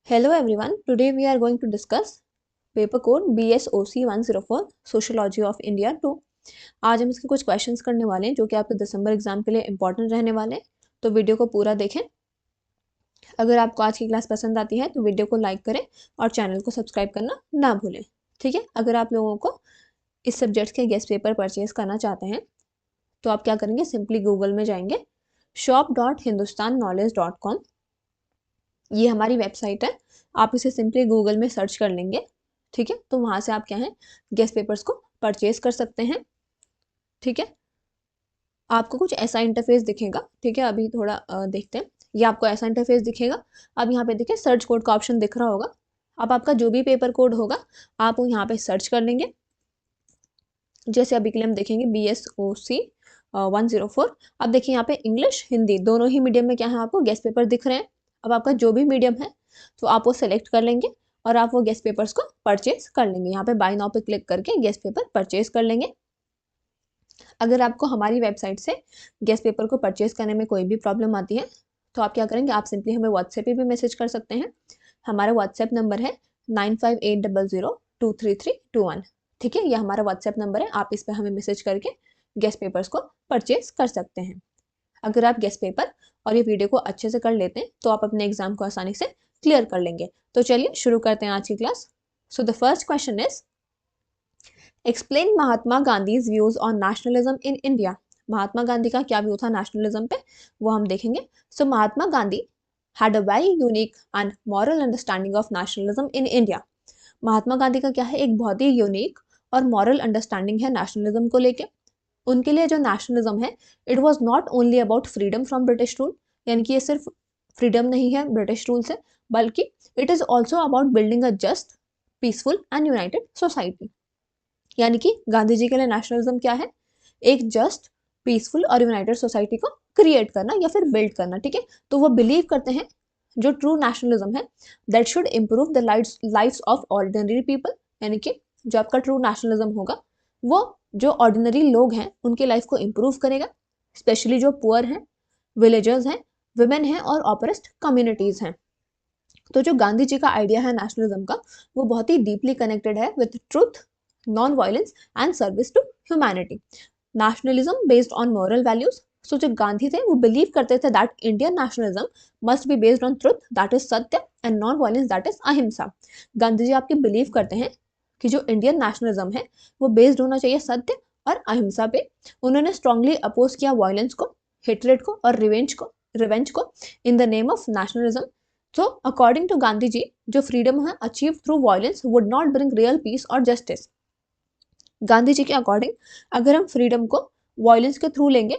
Hello everyone, today we are going to discuss paper code BSOC 104 Sociology of India 2। आज हम इसके कुछ questions करने वाले हैं जो कि आपके दिसंबर एग्जाम के लिए इंपॉर्टेंट रहने वाले हैं, तो वीडियो को पूरा देखें। अगर आपको आज की क्लास पसंद आती है तो वीडियो को लाइक करें और चैनल को सब्सक्राइब करना ना भूलें, ठीक है। अगर आप लोगों को इस सब्जेक्ट के गेस्ट पेपर परचेज करना चाहते हैं तो आप क्या करेंगे, सिंपली गूगल में जाएंगे shop.hindustannowledge.com, ये हमारी वेबसाइट है। आप इसे सिंपली गूगल में सर्च कर लेंगे, ठीक है। तो वहाँ से आप क्या है, गेस्ट पेपर्स को परचेज कर सकते हैं, ठीक है। आपको कुछ ऐसा इंटरफेस दिखेगा, ठीक है। अभी थोड़ा देखते हैं। ये आपको ऐसा इंटरफेस दिखेगा। अब यहाँ पे देखिए सर्च कोड का ऑप्शन दिख रहा होगा। अब आपका जो भी पेपर कोड होगा आप वो यहाँ पे सर्च कर लेंगे। जैसे अभी के लिए हम देखेंगे BSOC 104। अब देखिए यहाँ पे इंग्लिश हिंदी दोनों ही मीडियम में क्या है, आपको गेस्ट पेपर दिख रहे हैं। अब आपका जो भी मीडियम है तो आप वो सेलेक्ट कर लेंगे और आप वो गेस्ट पेपर्स को परचेज कर लेंगे। यहाँ पे बाय नाउ पे क्लिक करके गेस्ट पेपर परचेज कर लेंगे। अगर आपको हमारी वेबसाइट से गेस्ट पेपर को परचेज करने में कोई भी प्रॉब्लम आती है तो आप क्या करेंगे, आप सिंपली हमें व्हाट्सएप पे भी मैसेज कर सकते हैं। हमारा व्हाट्सएप नंबर है 9580023321, ठीक है। यह हमारा व्हाट्सएप नंबर है। आप इस पर हमें मैसेज करके गेस्ट पेपर्स को परचेज कर सकते हैं। अगर आप गेस्ट पेपर और ये वीडियो को अच्छे से कर लेते हैं तो आप अपने एग्जाम को आसानी से क्लियर कर लेंगे। तो चलिए शुरू करते हैं आज की class. So the first question is explain Mahatma Gandhi's views on nationalism in India. Mahatma Gandhi का क्या व्यू था नेशनलिज्म पे, वो हम देखेंगे। So Mahatma Gandhi had a very unique and moral understanding of nationalism in India. Mahatma Gandhi का क्या है, एक बहुत ही यूनिक और मॉरल अंडरस्टैंडिंग है नेशनलिज्म को लेके। उनके लिए जो नेशनलिज्म है, it was not only about freedom from British rule, यानी कि ये सिर्फ फ्रीडम नहीं है ब्रिटिश रूल से, बल्कि it is also about building a just peaceful and United society. यानी कि गांधी जी के लिए नेशनलिज्म क्या है, एक जस्ट पीसफुल और यूनाइटेड सोसाइटी को क्रिएट करना या फिर बिल्ड करना, ठीक है। तो वो बिलीव करते हैं जो ट्रू नेशनलिज्म है that should improve the lifes of ordinary people, यानी कि जो आपका ट्रू नेशनलिज्म होगा वो जो ऑर्डिनरी लोग हैं उनकी लाइफ को इम्प्रूव करेगा, स्पेशली जो पुअर हैं, विलेजर्स हैं, वुमेन हैं और ऑपरेस्ड कम्युनिटीज हैं। तो जो गांधी जी का आइडिया है नेशनलिज्म का, वो बहुत ही डीपली कनेक्टेड है with truth, non violence and service to humanity. Nationalism based on moral values. So जो गांधी थे वो बिलीव करते थे that Indian nationalism must be based on truth that is सत्य and non violence that is अहिंसा। गांधी जी आपके believe करते हैं कि जो इंडियन नेशनलिज्म है वो बेस्ड होना चाहिए सत्य और अहिंसा पे। उन्होंने स्ट्रांगली अपोज किया वायलेंस को, हेट्रेड को और रिवेंज को in the name of nationalism. So according to Gandhi ji, जो फ्रीडम है achieve through violence would not bring real peace और जस्टिस। गांधी जी के अकॉर्डिंग अगर हम फ्रीडम को वायलेंस के थ्रू लेंगे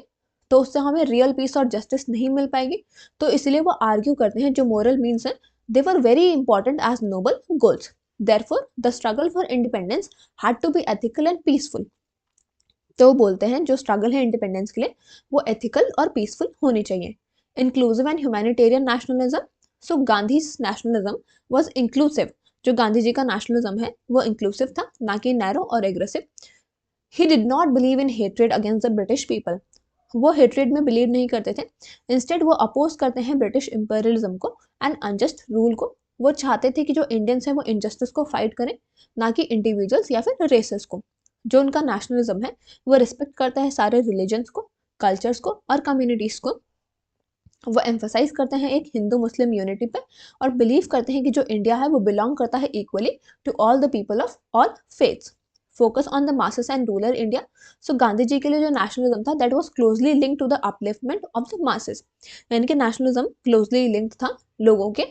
तो उससे हमें रियल पीस और जस्टिस नहीं मिल पाएगी। तो इसलिए वो आर्ग्यू करते हैं जो मोरल मीन्स हैं they were very important as noble goals, therefore the struggle for independence had to be ethical and peaceful. तो वो बोलते हैं जो स्ट्रगल है इंडिपेंडेंस के लिए वो एथिकल और पीसफुल होनी चाहिए। Inclusive and humanitarian nationalism. So Gandhi nationalism was inclusive. जो गांधी जी का नेशनलिज्म है वो इंक्लूसिव था, ना कि नैरो और aggressive. He did not believe in hatred against the British people. वो हेट्रेड में बिलीव नहीं करते थे। इंस्टेड वो अपोज करते हैं ब्रिटिश इंपीरियलिज्म को एंड अनजस्ट रूल को। वो चाहते थे कि जो इंडियंस हैं वो इनजस्टिस को फाइट करें, ना कि इंडिविजुअल्स या फिर रेसेस को। जो उनका नेशनलिज्म है वो रिस्पेक्ट करता है सारे रिलीजन्स को, कल्चर्स को और कम्युनिटीज को। वो एम्फोसाइज करते हैं एक हिंदू मुस्लिम यूनिटी पे और बिलीव करते हैं कि जो इंडिया है वो बिलोंग करता है equally to all the people of all faiths. Focus on the masses and rural India. So Gandhi ji के लिए जो नेशनलिज्म था that was closely linked to the upliftment of the masses, यानी कि नेशनलिज्म क्लोजली लिंक्ड था लोगों के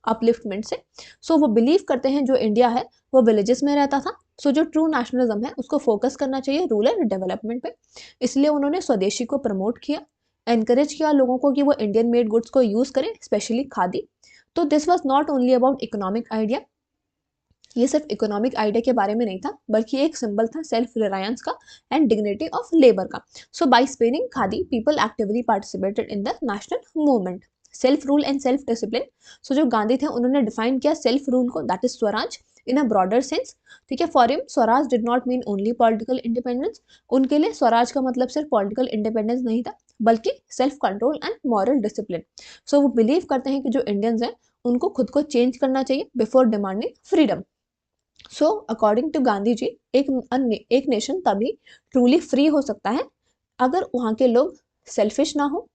अपलिफ्टमेंट से। सो वो बिलीव करते हैं जो इंडिया है वो विलेजेस में रहता था। सो जो ट्रू नेशनलिज्म है उसको फोकस करना चाहिए रूरल डेवलपमेंट पे। इसलिए उन्होंने स्वदेशी को प्रमोट किया, एनकरेज किया लोगों को कि वो इंडियन मेड गुड्स को यूज करें, स्पेशली खादी। तो this was not only about economic idea. ये सिर्फ इकोनॉमिक आइडिया के बारे में नहीं था बल्कि एक सिंबल था सेल्फ रिलायंस का एंड डिग्निटी ऑफ लेबर का। So by sparing khadi people actively participated in the national movement. Self rule and self discipline. So जो गांधी थे उन्होंने डिफाइन किया सेल्फ रूल को, that is swaraj in a broader sense, ठीक है। For him swaraj did not mean only political independence. उनके लिए स्वराज का मतलब सिर्फ पॉलिटिकल इंडिपेंडेंस नहीं था बल्कि self control and moral discipline. So वो बिलीव करते हैं कि जो इंडियंस हैं उनको खुद को चेंज करना चाहिए before demanding freedom. So according to Gandhi ji, एक नेशन तभी ट्रूली फ्री हो सकता है अगर वहाँ के लोग सेल्फिश ना हो,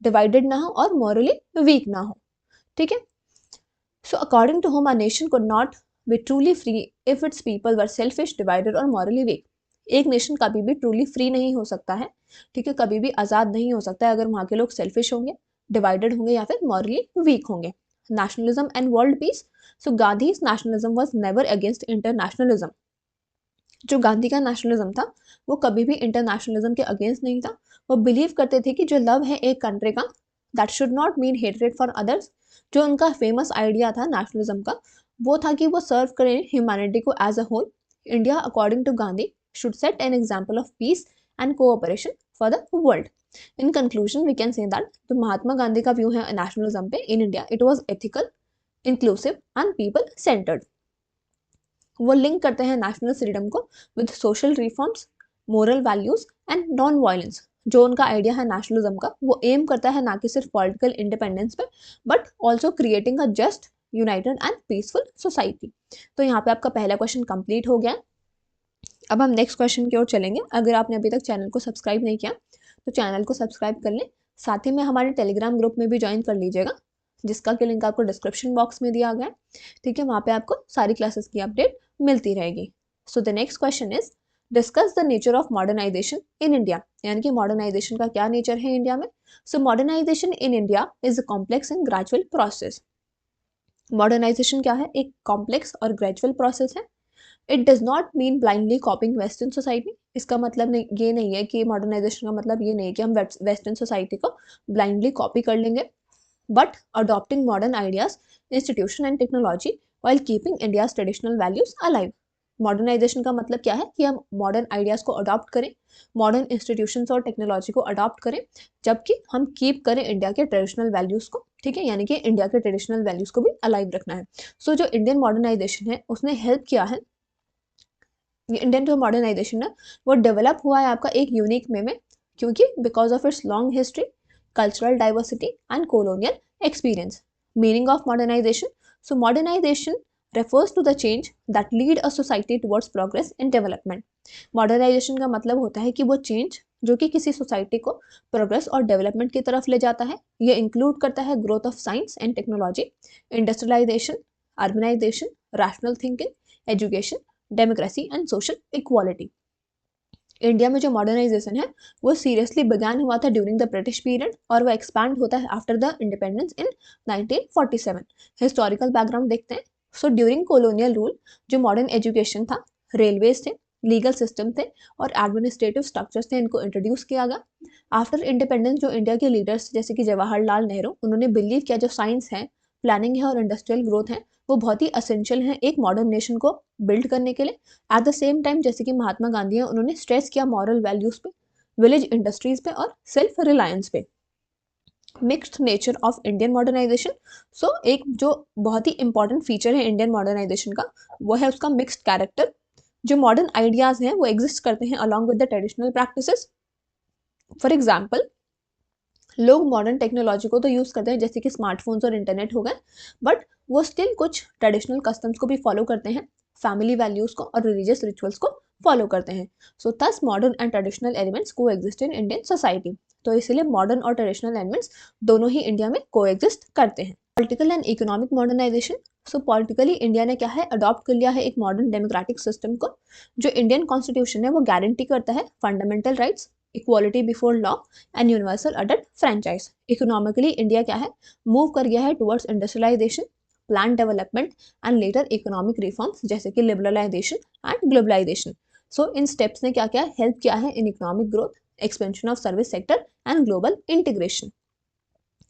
डिवाइडेड ना हो और मॉरली वीक ना हो। ठीक है। So according to Home, a nation could not be truly free if its people were selfish, divided और मॉरली वीक। एक नेशन कभी भी ट्रूली फ्री नहीं हो सकता है, ठीक है, कभी भी आज़ाद नहीं हो सकता है अगर वहाँ के लोग सेल्फिश होंगे, डिवाइडेड होंगे या फिर मॉरली वीक होंगे। Nationalism and world peace. So Gandhi's nationalism was never against internationalism. जो गांधी का नेशनलिज्म था वो कभी भी इंटरनेशनलिज्म के अगेंस्ट नहीं था। वो बिलीव करते थे कि जो लव है एक कंट्री का, that should not mean hatred for others. जो उनका फेमस आइडिया था नेशनलिज्म का, वो था कि वो सर्व करें ह्यूमैनिटी को as a whole. India according to Gandhi should set an example of peace and cooperation for the world. In conclusion we can say that जो महात्मा गांधी का व्यू है नेशनलिज्म पे in India, it was ethical, inclusive and people centred. वो लिंक करते हैं national freedom को with social reforms, moral values and non violence. जो उनका आइडिया है नेशनलिज्म का, वो एम करता है ना कि सिर्फ पॉलिटिकल इंडिपेंडेंस पे, but also creating a just, United and peaceful society. तो यहाँ पे आपका पहला क्वेश्चन कंप्लीट हो गया। अब हम नेक्स्ट क्वेश्चन की ओर चलेंगे। अगर आपने अभी तक चैनल को सब्सक्राइब नहीं किया तो चैनल को सब्सक्राइब कर लें, साथ ही में हमारे टेलीग्राम ग्रुप में भी ज्वाइन कर लीजिएगा, जिसका कि लिंक आपको डिस्क्रिप्शन बॉक्स में दिया गया है। ठीक है, वहाँ पे आपको सारी क्लासेस की अपडेट मिलती रहेगी। So the next question is discuss the nature of modernisation in India. यानी कि मॉडर्नाइजेशन का क्या नेचर है इंडिया में। So modernisation in India is a complex and gradual process. Modernisation क्या है, एक कॉम्प्लेक्स और ग्रेजुअल प्रोसेस है। It does not mean blindly copying western society. इसका मतलब नहीं, ये नहीं है कि मॉडर्नाइजेशन का मतलब ये नहीं है कि हम वेस्टर्न सोसाइटी को ब्लाइंडली कॉपी कर लेंगे, but adopting modern ideas, institution and technology while keeping India's traditional values alive। Modernisation का मतलब क्या है कि हम मॉडर्न आइडियाज़ को अडॉप्ट करें, मॉडर्न इंस्टीट्यूशंस और टेक्नोलॉजी को अडॉप्ट करें, जबकि हम कीप करें इंडिया के ट्रेडिशनल वैल्यूज़ को। ठीक है, यानी कि इंडिया के ट्रेडिशनल वैल्यूज़ को भी अलाइव रखना है। सो जो इंडियन मॉडर्नाइजेशन है उसने हेल्प किया है, इंडियन जो मॉडर्नाइजेशन है वो डेवलप हुआ है आपका एक यूनिक वे में, क्योंकि because of its long history, cultural diversity and colonial experience. Meaning of modernisation. So modernisation refers to the change that lead a society towards progress and development। Modernisation का मतलब होता है कि वो चेंज जो कि किसी सोसाइटी को प्रोग्रेस और डेवलपमेंट की तरफ ले जाता है। ये इंक्लूड करता है growth of science and technology, industrialisation, urbanisation, rational thinking, education, democracy and social equality. India में जो मॉडर्नाइजेशन है वो सीरियसली बिगान हुआ था ड्यूरिंग द ब्रिटिश पीरियड और वो एक्सपैंड होता है after the independence in 1947। Historical background देखते हैं। सो ड्यूरिंग कॉलोनियल रूल जो मॉडर्न एजुकेशन था, रेलवेज थे, लीगल सिस्टम थे और एडमिनिस्ट्रेटिव स्ट्रक्चर्स थे, इनको इंट्रोड्यूस किया गया। आफ्टर इंडिपेंडेंस जो इंडिया के लीडर्स जैसे कि जवाहरलाल नेहरू, उन्होंने बिलीव किया जो साइंस है, प्लानिंग है और इंडस्ट्रियल ग्रोथ है वो बहुत ही असेंशियल है एक मॉडर्न नेशन को बिल्ड करने के लिए। एट द सेम टाइम जैसे कि महात्मा गांधी है, उन्होंने स्ट्रेस किया मॉरल वैल्यूज पे, विलेज इंडस्ट्रीज पे और सेल्फ रिलायंस पे। Mixed nature of Indian modernisation. So एक जो बहुत ही इंपॉर्टेंट फीचर है इंडियन मॉडर्नाइजेशन का वो है उसका मिक्स्ड कैरेक्टर। जो मॉडर्न आइडियाज हैं वो एग्जिस्ट करते हैं along with the traditional practices. For example, लोग मॉडर्न टेक्नोलॉजी को तो यूज़ करते हैं जैसे कि स्मार्टफोन्स और इंटरनेट हो गए, बट वो स्टिल कुछ ट्रेडिशनल कस्टम्स को भी फॉलो करते हैं, फैमिली वैल्यूज़ को और रिलीजियस रिचुअल्स को फॉलो करते हैं। So thus modern and traditional elements coexist in Indian society. तो इसीलिए मॉडर्न और ट्रेडिशनल एलिमेंट्स दोनों ही इंडिया में को एग्जिस्ट करते हैं। Political and economic modernisation. So politically India ने क्या है, अडॉप्ट कर लिया है एक मॉडर्न डेमोक्रेटिक सिस्टम को। जो इंडियन कॉन्स्टिट्यूशन है वो गारंटी करता है fundamental rights, equality before law and universal adult franchise. Economically India क्या है, मूव कर गया है towards industrialisation, plan development and later economic reforms जैसे कि लिबरलाइजेशन एंड ग्लोबलाइजेशन। सो इन स्टेप्स ने क्या क्या हेल्प किया है in economic growth, expansion of service sector and global integration.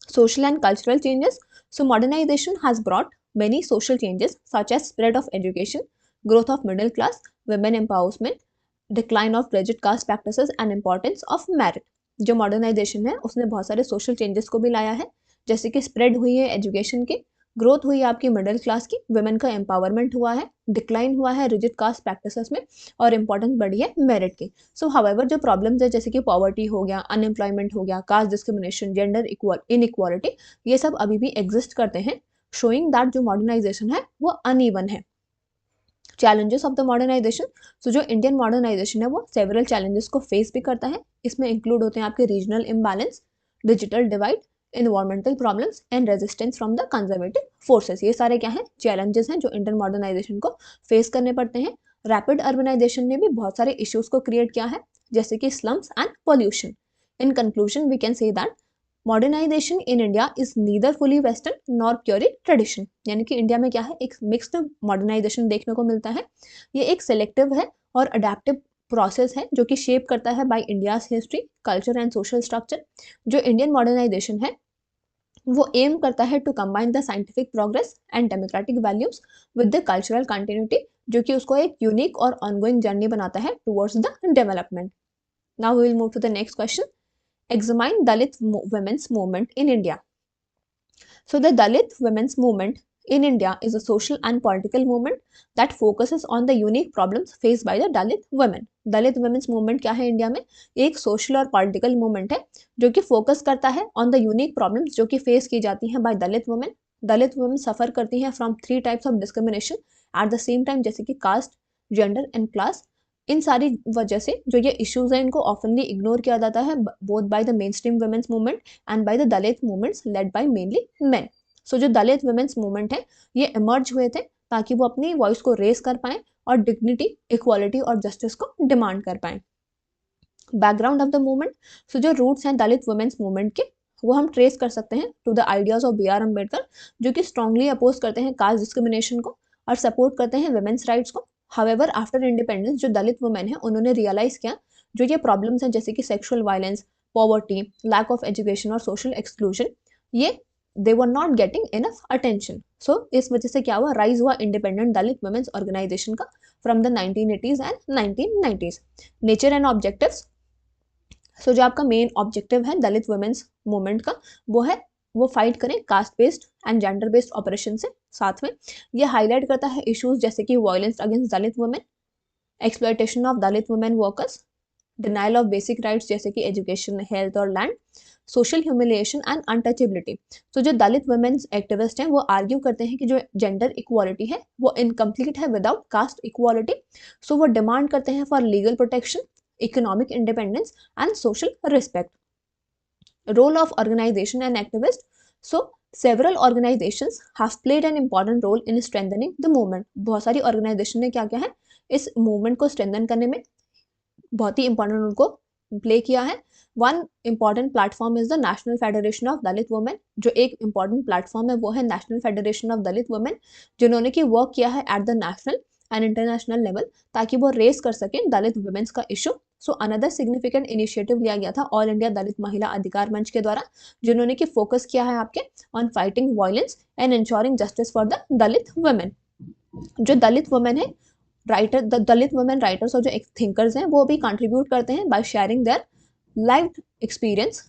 Social and cultural changes. So modernization has brought many social changes such as spread of education, growth of middle class, women empowerment, decline of rigid caste practices and importance of merit. जो modernisation है उसने बहुत सारे social changes को भी लाया है, जैसे कि स्प्रेड हुई है एजुकेशन की, ग्रोथ हुई आपकी मिडिल क्लास की, वुमेन का एम्पावरमेंट हुआ है, डिक्लाइन हुआ है रिजिड कास्ट प्रैक्टिसेस में, और इंपॉर्टेंस बढ़ी है मेरिट की। सो हाउएवर जो प्रॉब्लम्स है जैसे कि पॉवर्टी हो गया, अनएम्प्लॉयमेंट हो गया, कास्ट डिस्क्रिमिनेशन, जेंडर इनइक्वालिटी, ये सब अभी भी एग्जिस्ट करते हैं, शोइंग दैट जो मॉडर्नाइजेशन है वो अनइवन है। चैलेंजेस ऑफ द मॉडर्नाइजेशन, सो जो इंडियन मॉडर्नाइजेशन है वो सेवरल चैलेंजेस को फेस भी करता है। इसमें इंक्लूड होते हैं आपके regional imbalance, digital divide, environmental problems and resistance from the conservative forces. ये सारे क्या हैं, चैलेंजेस हैं जो इंडियन मॉडर्नाइजेशन को फेस करने पड़ते हैं। रैपिड अर्बनाइजेशन ने भी बहुत सारे इश्यूज को क्रिएट किया है, जैसे कि slums and pollution. In conclusion we can say that modernisation in India is neither fully western nor purely tradition, यानी कि इंडिया में क्या है, एक मिक्स्ड मॉडर्नाइजेशन देखने को मिलता है। ये एक सेलेक्टिव है और अडेप्टिव प्रोसेस है जो कि शेप करता है by India's history, culture and social structure. जो इंडियन मॉडर्नाइजेशन है वो एम करता है to combine the scientific progress and democratic values with the cultural continuity, जो कि उसको एक यूनिक और ऑनगोइंग जर्नी बनाता है towards the development. Now we will move to the next question. Examine Dalit women's movement in India. So the Dalit women's movement in India is a social and political movement that focuses on the unique problems faced by the Dalit women. Dalit women's movement क्या है India में, एक social और political movement है जो कि focus करता है ऑन द यूनिक प्रॉब्लम्स जो कि फेस की जाती हैं बाय दलित वुमेन। दलित वुमेन सफर करती हैं from 3 types of discrimination at the same time, जैसे कि कास्ट, जेंडर एंड क्लास। इन सारी वजह से जो ये इश्यूज हैं इनको ऑफनली इग्नोर किया जाता है both by the mainstream women's movement and by the Dalit movements led by mainly men. So जो दलित वुमेन्स मूवमेंट है ये इमर्ज हुए थे ताकि वो अपनी वॉइस को रेस कर पाएं और डिग्निटी, इक्वालिटी और जस्टिस को डिमांड कर पाएं। बैकग्राउंड ऑफ द मूवमेंट, सो जो रूट्स हैं दलित वुमेन्स मूवमेंट के वो हम ट्रेस कर सकते हैं to the ideas of B R Ambedkar, जो कि स्ट्रांगली अपोज करते हैं कास्ट डिस्क्रिमिनेशन को और सपोर्ट करते हैं वुमेन्स राइट्स को। हावेवर आफ्टर इंडिपेंडेंस जो दलित वुमेन है उन्होंने रियलाइज किया जो ये प्रॉब्लम्स हैं जैसे कि sexual violence, poverty, lack of education और सोशल एक्सक्लूजन, ये they were not getting enough attention. So इस वजह से क्या हुआ, राइज हुआ इंडिपेंडेंट दलित वुमेन्स ऑर्गेनाइजेशन का from the 1980s and 1990s। Nature and objectives, so जो आपका मेन ऑब्जेक्टिव है दलित वुमेन्स मूवमेंट का वो है वो फाइट करें caste based and gender based operation से। साथ में ये हाईलाइट करता है इश्यूज जैसे कि violence against Dalit women, exploitation of Dalit women workers, denial of basic rights जैसे कि एजुकेशन, हेल्थ और land, social humiliation and untouchability. तो जो दलित वुमेन्स एक्टिविस्ट हैं वो आर्ग्यू करते हैं कि जो जेंडर इक्वालिटी है वो इनकम्प्लीट है विदाउट कास्ट इक्वालिटी। सो वो डिमांड करते हैं for legal protection, economic independence and social respect. Role of organization and activist, so several organizations have played an important role in strengthening the movement. बहुत सारी organisation ने क्या क्या है इस मूवमेंट को स्ट्रेंथन करने में बहुत ही इंपॉर्टेंट रोल को प्ले किया है। One important platform is the national federation of Dalit women. जो एक इंपॉर्टेंट प्लेटफॉर्म है वो है national federation of Dalit women, जिन्होंने की वर्क किया है eight the national and international level ताकि वो रेस कर सकें दलित वुमेन्स का issue. So another significant initiative लिया गया था ऑल इंडिया दलित महिला अधिकार मंच के द्वारा, जिन्होंने कि फोकस किया है आपके on fighting violence and ensuring justice for the Dalit women. जो दलित वुमेन है writer, the Dalit women writers और जो थिंकर्स हैं वो भी कंट्रीब्यूट करते हैं by sharing their lived experience,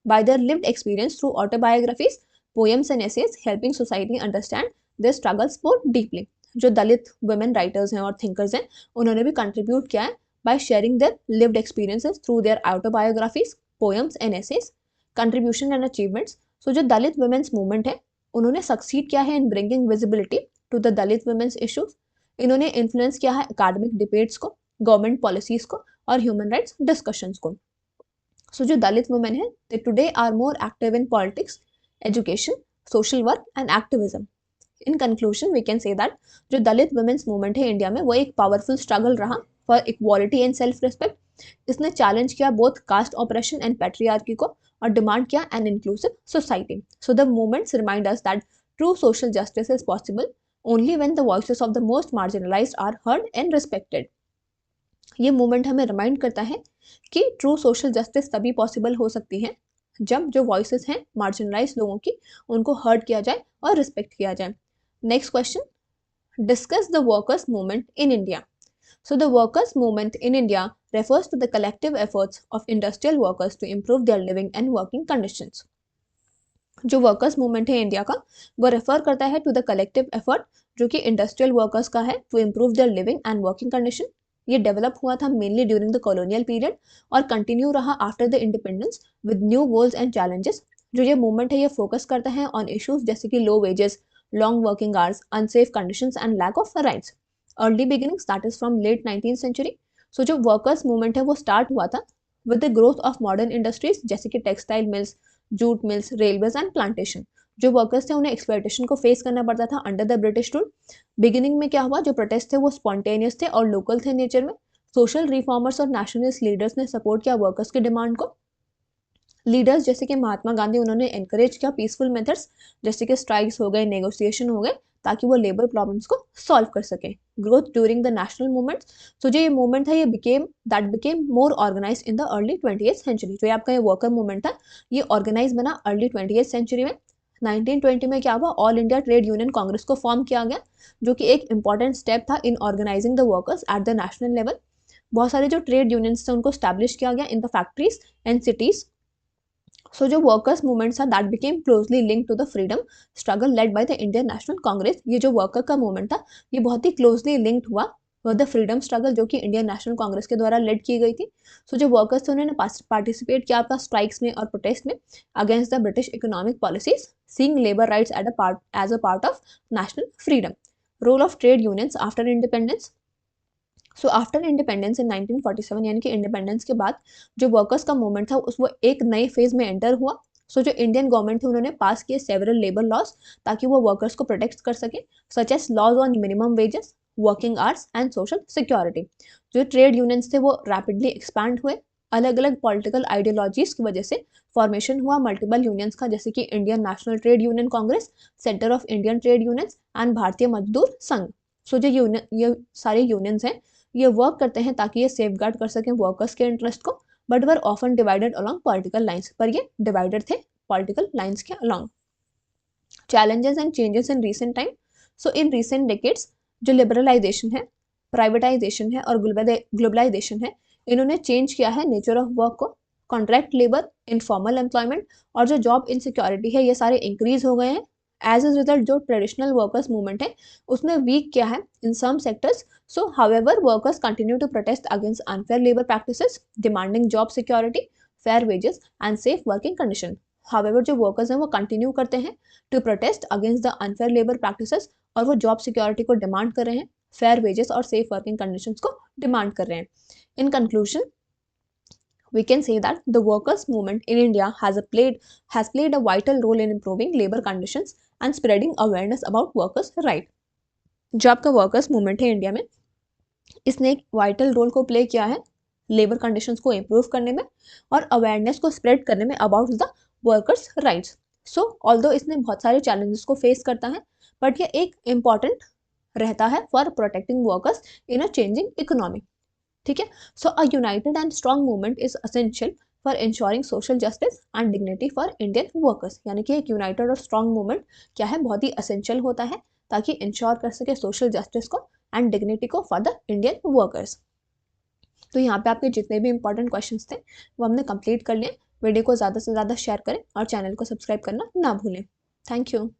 by their lived experience through autobiographies, poems and essays, helping society understand their struggles more deeply. जो दलित वुमेन राइटर्स हैं और थिंकर्स हैं उन्होंने भी कंट्रीब्यूट किया है by sharing their lived experiences through their autobiographies, poems and essays, contribution and achievements. So जो Dalit women's movement है उन्होंने सक्सीड किया है in bringing visibility to the Dalit women's issues. इन्होंने इन्फ्लुएंस किया है एकेडमिक डिबेट्स को, गवर्नमेंट पॉलिसीज को और ह्यूमन राइट्स डिस्कशंस को। सो जो दलित वुमेन है they today are more active in politics, education, social work and activism. In conclusion we can say that जो दलित वुमेन्स मूवमेंट है इंडिया में वो एक पावरफुल स्ट्रगल रहा for equality and self respect. इसने चैलेंज किया both caste oppression and patriarchy को और डिमांड किया an inclusive society. So the movements remind us that true social justice is possible only when the voices of the most marginalised are heard and respected. ये movement हमें remind करता है कि true social justice तभी possible हो सकती है जब जो वॉइसेस हैं मार्जिनलाइज लोगों की उनको हर्ट किया जाए और रिस्पेक्ट किया जाए। Next question, discuss the workers movement in India. So the workers movement in India refers to the collective efforts of industrial workers to improve their living and working conditions. जो workers movement है India का, वो refer करता है to the collective effort जो कि industrial workers का है to improve their living and working condition. ये डेवलप हुआ था mainly during the colonial period और कंटिन्यू रहा after the independence with new goals and challenges. जो ये मूवमेंट है ये फोकस करता है ऑन इश्यूज जैसे कि low wages, long working hours, unsafe conditions and lack of rights. Early beginnings that is from late 19th century. So जो workers movement है वो स्टार्ट हुआ था with the growth of modern industries जैसे कि textile mills, jute mills, railways and plantation. जो workers थे उन्हें एक्सप्लॉयटेशन को फेस करना पड़ता था under the British rule. Beginning में क्या हुआ, जो प्रोटेस्ट थे वो स्पॉन्टेनियस थे और लोकल थे नेचर में। सोशल रिफॉर्मर्स और नेशनलिस्ट लीडर्स ने सपोर्ट किया वर्कर्स की डिमांड को। लीडर्स जैसे कि महात्मा गांधी, उन्होंने एनकरेज किया पीसफुल मेथड्स जैसे कि स्ट्राइक्स हो गए, नेगोशिएशन हो गए, ताकि वो लेबर प्रॉब्लम्स को सॉल्व कर सके। Growth during the national movements. So जो ये मूवमेंट था ये became more organise in the early 20th century. जो आपका ये वर्कर मूवमेंट था ये ऑर्गेनाइज बना अर्ली 20th सेंचुरी में। 1920 में क्या हुआ, all India trade union Congress को फॉर्म किया गया जो कि एक इंपॉर्टेंट स्टेप था in organising the workers at the national level. बहुत सारे जो ट्रेड यूनियंस थे उनको स्टैब्लिश किया गया in the factories and cities. So जो वर्कर्स मूवमेंट था that became closely link to the freedom struggle led by the Indian National Congress. ये जो वर्कर का मूवमेंट था ये बहुत ही क्लोजली लिंक्ड हुआ द फ्रीडम स्ट्रगल जो कि इंडियन नेशनल कांग्रेस के द्वारा लेड की गई थी। सो जो वर्कर्स थे उन्होंने पार्टिसिपेट किया आपका स्ट्राइक्स में और प्रोटेस्ट में against the British economic policies, seeing labour rights as a part of national freedom. Role of trade unions after independence. So after independence in 1947 यानी कि इंडिपेंडेंस के बाद जो वर्कर्स का मूवमेंट था उस वो एक नए फेज में एंटर हुआ। सो जो इंडियन गवर्नमेंट थी उन्होंने पास किए सेवरल लेबर लॉज ताकि वो वर्कर्स को प्रोटेक्ट कर सके, such as laws on minimum wages, working hours and social security. जो ट्रेड यूनियंस थे वो रैपिडली एक्सपैंड हुए। अलग अलग पॉलिटिकल आइडियोलॉजीज की वजह से फॉर्मेशन हुआ मल्टीपल यूनियंस का जैसे कि Indian national trade union Congress, centre of Indian trade unions and भारतीय मजदूर संघ। सो जो ये सारे यूनियंस हैं ये वर्क करते हैं ताकि ये सेफगार्ड कर सकें वर्कर्स के इंटरेस्ट को, but were often divided along political lines. पर ये डिवाइडेड थे पॉलिटिकल लाइंस के along. Challenges and changes in recent time. So in recent decades जो लिबरलाइजेशन है, प्राइवेटाइजेशन है और ग्लोबलाइजेशन है, इन्होंने चेंज किया है नेचर ऑफ वर्क को। कॉन्ट्रैक्ट लेबर, इनफॉर्मल एम्प्लॉयमेंट और जो जॉब इनसिक्योरिटी है ये सारे इंक्रीज हो गए हैं। एज ए रिजल्ट जो ट्रेडिशनल वर्कर्स मूवमेंट है उसने वीक किया है in some sectors. So however workers continue to protest against unfair labour practices, demanding job security, fair wages and safe working condition. However जो workers हैं वो continue करते हैं to protest against the unfair labour practices और वो job security को demand कर रहे हैं, फेयर वेजेस और सेफ वर्किंग कंडीशंस को डिमांड कर रहे हैं। In conclusion we can say that the workers movement in India has played a vital role in improving labor conditions and spreading awareness about workers right। जो आपका workers movement है India में इसने एक वाइटल रोल को play किया है labour conditions को इम्प्रूव करने में और अवेयरनेस को स्प्रेड करने में about the workers rights. So although इसने बहुत सारे चैलेंजेस को फेस करता है बट ये एक इम्पॉर्टेंट रहता है for protecting workers in a changing economy. ठीक है, so a united and strong movement is essential for ensuring social justice and dignity for Indian workers. यानी कि एक यूनाइटेड और स्ट्रॉन्ग मूवमेंट क्या है, बहुत ही असेंशियल होता है ताकि इंश्योर कर सके सोशल जस्टिस को एंड डिग्निटी को फॉर द इंडियन वर्कर्स। तो यहाँ पे आपके जितने भी इंपॉर्टेंट क्वेश्चंस थे वो हमने कंप्लीट कर लिए। वीडियो को ज़्यादा से ज़्यादा शेयर करें और चैनल को सब्सक्राइब करना ना भूलें। Thank you.